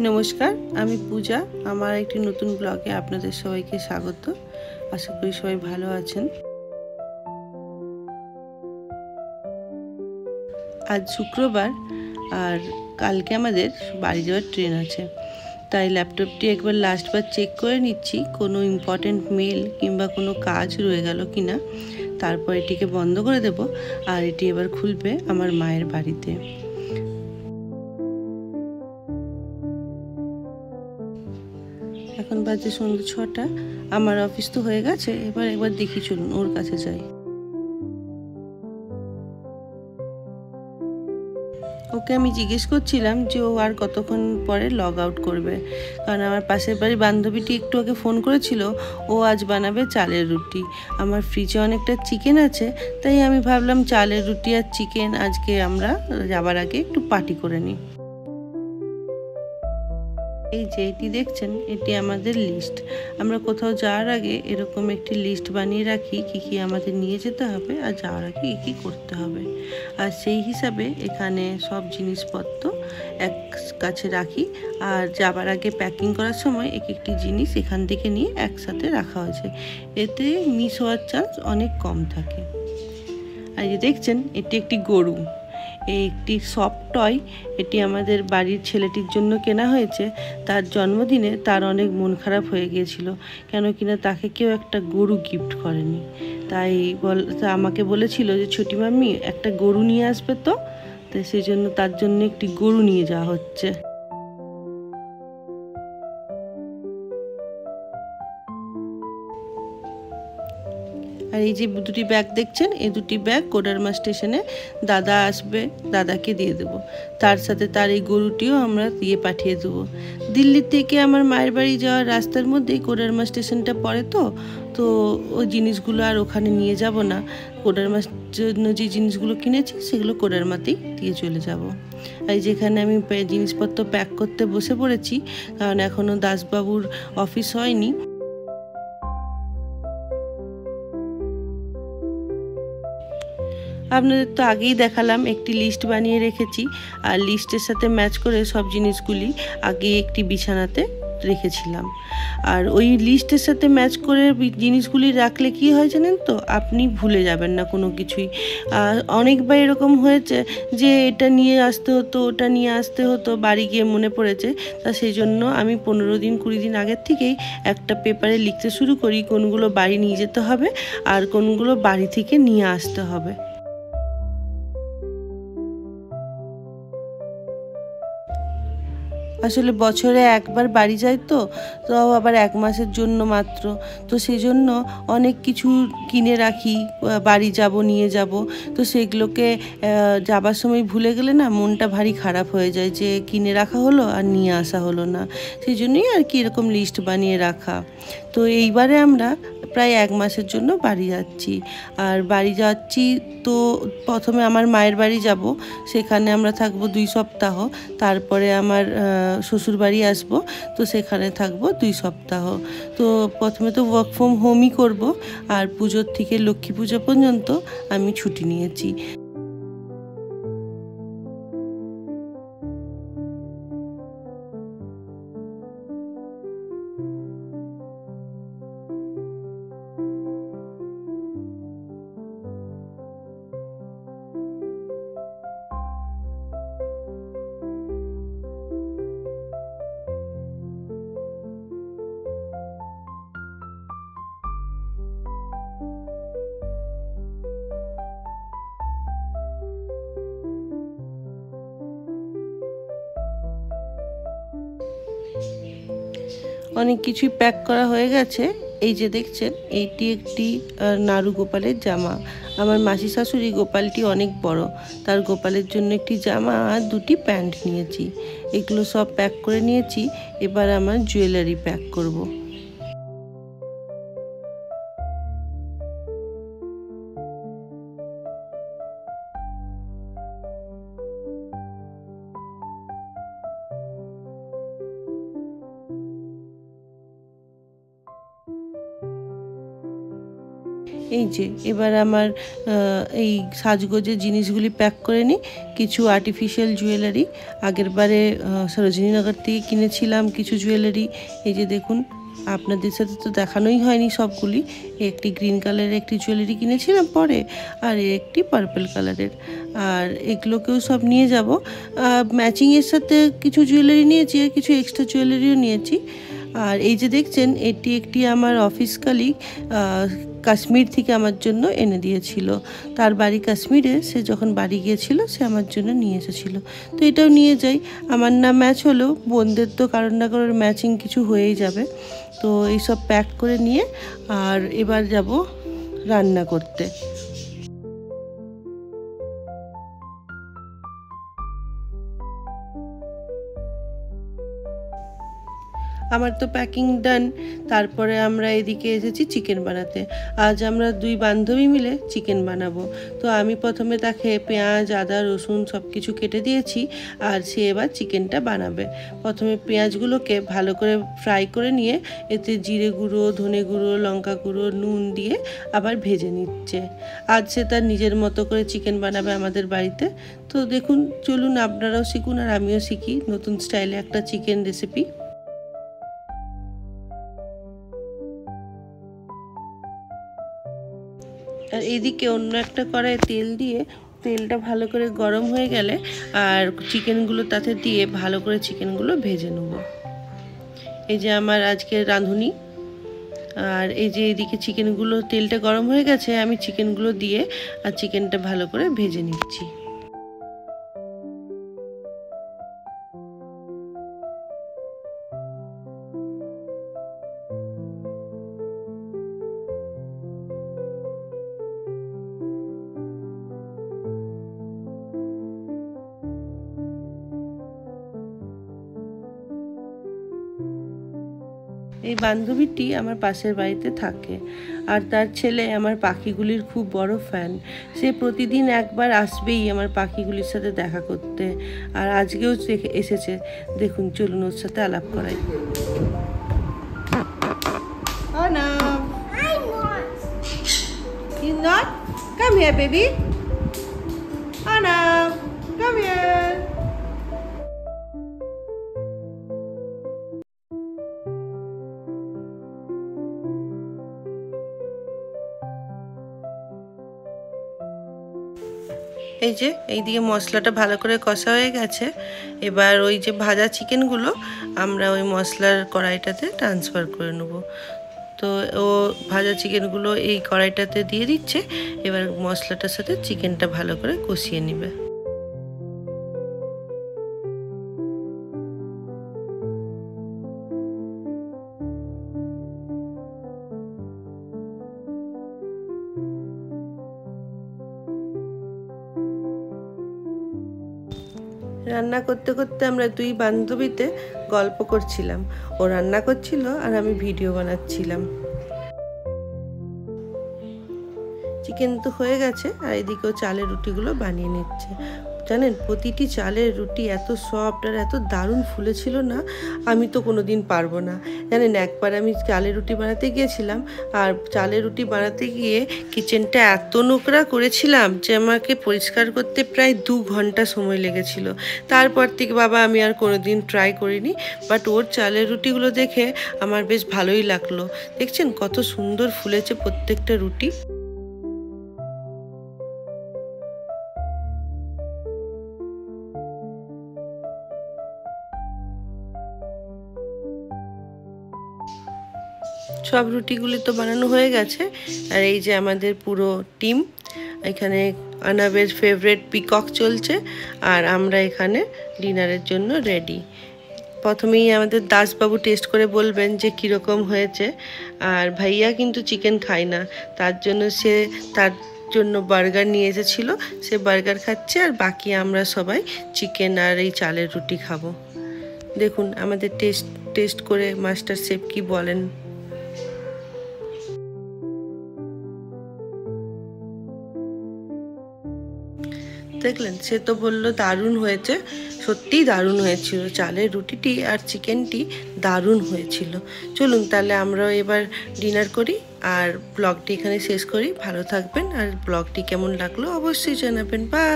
নমস্কার, আমি পূজা। আমার একটি নতুন ব্লগে আপনাদের সবাইকে স্বাগত। আশা করি সবাই ভালো আছেন। আজ শুক্রবার, আর কালকে আমাদের বাড়ি যাওয়ার ট্রেন আছে। তাই ল্যাপটপটি একবার লাস্টবার চেক করে নিচ্ছি কোনো ইম্পর্ট্যান্ট মেল কিংবা কোনো কাজ রয়ে গেল কি না। তারপর এটিকে বন্ধ করে দেব, আর এটি এবার খুলবে আমার মায়ের বাড়িতে। এখন বাজে সন্ধ্যে 6টা। আমার অফিস তো হয়ে গেছে, একবার দেখি, চলুন ওর কাছে যাই। ওকে আমি জিজ্ঞেস করছিলাম যে ও আর কতক্ষণ পরে লগ আউট করবে, কারণ আমার পাশের বাড়ির বান্ধবীটি একটু আগে ফোন করেছিল। ও আজ বানাবে চালের রুটি। আমার ফ্রিজে অনেকটা চিকেন আছে, তাই আমি ভাবলাম চালের রুটি আর চিকেন আজকে আমরা যাবার আগে একটু পার্টি করে নিই। এই যে এটি দেখছেন, এটি আমাদের লিস্ট। আমরা কোথাও যাওয়ার আগে এরকম একটি লিস্ট বানিয়ে রাখি কী কী আমাদের নিয়ে যেতে হবে আর যাওয়ার আগে কী কী করতে হবে। আর সেই হিসাবে এখানে সব জিনিসপত্র এক কাছে রাখি, আর যাবার আগে প্যাকিং করার সময় এক একটি জিনিস এখান থেকে নিয়ে একসাথে রাখা হয়েছে। এতে মিস হওয়ার চান্স অনেক কম থাকে। আর যে দেখছেন, এটি একটি গরু। একটি সফট টয়। এটি আমাদের বাড়ির ছেলেটির জন্য কেনা হয়েছে। তার জন্মদিনে তার অনেক মন খারাপ হয়ে গিয়েছিল, কেন কিনা তাকে কেউ একটা গরু গিফট করেনি। তাই আমাকে বলেছিল যে ছোটি মাম্মি একটা গরু নিয়ে আসবে তো। তাই সেই জন্য তার জন্য একটি গরু নিয়ে যাওয়া হচ্ছে। আর এই যে দুটি ব্যাগ দেখছেন, এই দুটি ব্যাগ কোডারমা স্টেশনে দাদা আসবে, দাদাকে দিয়ে দেবো। তার সাথে তার এই গরুটিও আমরা দিয়ে পাঠিয়ে দেবো। দিল্লি থেকে আমার মায়ের বাড়ি যাওয়ার রাস্তার মধ্যেই কোডারমা স্টেশনটা পড়ে, তো ওই জিনিসগুলো আর ওখানে নিয়ে যাব না। কোডারমার জন্য যে জিনিসগুলো কিনেছি সেগুলো কোডারমাতেই দিয়ে চলে যাব। আর যেখানে আমি জিনিসপত্র প্যাক করতে বসে পড়েছি, কারণ এখনও দাসবাবুর অফিস হয়নি। আপনাদের তো আগেই দেখালাম একটি লিস্ট বানিয়ে রেখেছি, আর লিস্টের সাথে ম্যাচ করে সব জিনিসগুলি আগে একটি বিছানাতে রেখেছিলাম। আর ওই লিস্টের সাথে ম্যাচ করে জিনিসগুলি রাখলে কি হয় জানেন তো, আপনি ভুলে যাবেন না কোনো কিছুই। অনেকবার এরকম হয়েছে যে এটা নিয়ে আসতে হতো, ওটা নিয়ে আসতে হতো, বাড়ি গিয়ে মনে পড়েছে। তা সেই জন্য আমি 15 দিন 20 দিন আগের থেকেই একটা পেপারে লিখতে শুরু করি কোনগুলো বাড়ি নিয়ে যেতে হবে আর কোনগুলো বাড়ি থেকে নিয়ে আসতে হবে। আসলে বছরে একবার বাড়ি যাই, তো আবার 1 মাসের জন্য মাত্র। তো সেই জন্য অনেক কিছু কিনে রাখি, বাড়ি যাব নিয়ে যাব। তো সেগুলোকে যাবার সময় ভুলে গেলে না মনটা ভারী খারাপ হয়ে যায় যে কিনে রাখা হলো আর নিয়ে আসা হলো না। সেই জন্যই আর কি এরকম লিস্ট বানিয়ে রাখা। তো এইবারে আমরা প্রায় 1 মাসের জন্য বাড়ি যাচ্ছি। আর বাড়ি যাচ্ছি তো প্রথমে আমার মায়ের বাড়ি যাব, সেখানে আমরা থাকবো 2 সপ্তাহ। তারপরে আমার শ্বশুর বাড়ি আসবো, তো সেখানে থাকবো 2 সপ্তাহ। তো প্রথমে তো ওয়ার্ক ফ্রম হোমই করব, আর পুজোর থেকে লক্ষ্মী পুজো পর্যন্ত আমি ছুটি নিয়েছি। অনেক কিছুই প্যাক করা হয়ে গেছে। এই যে দেখছেন, এইটি একটি নাড়ু গোপালের জামা। আমার মাসি শাশুড়ি গোপালটি অনেক বড়, তার গোপালের জন্য একটি জামা আর 2টি প্যান্ট নিয়েছি। এগুলো সব প্যাক করে নিয়েছি। এবার আমার জুয়েলারি প্যাক করব। এই যে এবার আমার এই সাজগোজের জিনিসগুলি প্যাক করে নিই। কিছু আর্টিফিশিয়াল জুয়েলারি আগের বারে সরোজিনীনগর থেকে কিনেছিলাম কিছু জুয়েলারি। এই যে দেখুন, আপনাদের সাথে তো দেখানোই হয়নি সবগুলি। একটি গ্রিন কালারের একটি জুয়েলারি কিনেছিলাম পরে, আর একটি পার্পল কালারের। আর এগুলোকেও সব নিয়ে যাব। ম্যাচিংয়ের সাথে কিছু জুয়েলারি নিয়েছি আর কিছু এক্সট্রা জুয়েলারিও নিয়েছি। আর এই যে দেখছেন, এটি একটি আমার অফিস কালিগ কাশ্মীর থেকে আমার জন্য এনে দিয়েছিল। তার বাড়ি কাশ্মীরে, সে যখন বাড়ি গিয়েছিল সে আমার জন্য নিয়ে এসেছিলো। তো এটাও নিয়ে যাই। আমার না ম্যাচ হলেও বোনদের তো কারোর না কারোর ম্যাচিং কিছু হয়েই যাবে। তো এইসব প্যাক করে নিয়ে আর এবার যাব রান্না করতে। আমার তো প্যাকিং ডান। তারপরে আমরা এদিকে এসেছি চিকেন বানাতে। আজ আমরা দুই বান্ধবী মিলে চিকেন বানাবো। তো আমি প্রথমে তাকে পেঁয়াজ, আদা, রসুন সব কিছু কেটে দিয়েছি, আর সে এবার চিকেনটা বানাবে। প্রথমে পেঁয়াজগুলোকে ভালো করে ফ্রাই করে নিয়ে এতে জিরে গুঁড়ো, ধনে গুঁড়ো, লঙ্কা গুঁড়ো, নুন দিয়ে আবার ভেজে নিচ্ছে। আজ সে তার নিজের মতো করে চিকেন বানাবে আমাদের বাড়িতে। তো দেখুন, চলুন আপনারাও শিখুন আর আমিও শিখি নতুন স্টাইলে একটা চিকেন রেসিপি। আর এদিকে অন্য একটা কড়াইয়ে তেল দিয়ে, তেলটা ভালো করে গরম হয়ে গেলে আর চিকেনগুলো তাতে দিয়ে ভালো করে চিকেনগুলো ভেজে নেব। এই যে আমার আজকে রাঁধুনি। আর এই যে এদিকে চিকেনগুলো, তেলটা গরম হয়ে গেছে, আমি চিকেনগুলো দিয়ে আর চিকেনটা ভালো করে ভেজে নিচ্ছি। এই বান্ধবীটি আমার পাশের বাড়িতে থাকে, আর তার ছেলে আমার পাখিগুলির খুব বড় ফ্যান। সে প্রতিদিন একবার আসবেই আমার পাখিগুলির সাথে দেখা করতে, আর আজকেও এসেছে। দেখুন, চলুন ওর সাথে আলাপ করাই। Come here, baby. Anna, come here. এই যে এইদিকে মশলাটা ভালো করে কষা হয়ে গেছে। এবার ওই যে ভাজা চিকেনগুলো আমরা ওই মশলার কড়াইটাতে ট্রান্সফার করে নেব। তো ও ভাজা চিকেনগুলো এই কড়াইটাতে দিয়ে দিচ্ছে। এবার মশলাটার সাথে চিকেনটা ভালো করে কষিয়ে নেবে। রান্না করতে করতে আমরা দুই বান্ধবীতে গল্প করছিলাম। ও রান্না করছিল আর আমি ভিডিও বানাচ্ছিলাম। চিকেন তো হয়ে গেছে, আর এদিকেও চালের রুটিগুলো বানিয়ে নিচ্ছে। জানেন, প্রতিটি চালের রুটি এত সফট আর এত দারুণ ফুলেছিল না, আমি তো কোনো দিন পারবো না। জানেন, একবার আমি চালের রুটি বানাতে গিয়েছিলাম, আর চালের রুটি বানাতে গিয়ে কিচেনটা এত নোংরা করেছিলাম যে আমাকে পরিষ্কার করতে প্রায় 2 ঘন্টা সময় লেগেছিল। তারপর থেকে বাবা আমি আর কোনো দিন ট্রাই করিনি। বাট ওর চালের রুটিগুলো দেখে আমার বেশ ভালোই লাগলো। দেখছেন কত সুন্দর ফুলেছে প্রত্যেকটা রুটি। সব রুটিগুলি তো বানানো হয়ে গেছে। আর এই যে আমাদের পুরো টিম এখানে, আনাবের ফেভারিট পিকক চলছে, আর আমরা এখানে ডিনারের জন্য রেডি। প্রথমেই আমাদের দাসবাবু টেস্ট করে বলবেন যে কীরকম হয়েছে। আর ভাইয়া কিন্তু চিকেন খায় না, তার জন্য সে তার জন্য বার্গার নিয়ে এসেছিল, সে বার্গার খাচ্ছে, আর বাকি আমরা সবাই চিকেন আর এই চালের রুটি খাবো। দেখুন আমাদের টেস্ট করে মাস্টার শেফ কি বলেন। দেখলেন, সে তো বললো দারুণ হয়েছে। সত্যিই দারুণ হয়েছিল, চালের রুটিটি আর চিকেনটি দারুণ হয়েছিল। চলুন তাহলে আমরা এবার ডিনার করি, আর ব্লগটি এখানে শেষ করি। ভালো থাকবেন, আর ব্লগটি কেমন লাগলো অবশ্যই জানাবেন। বাই।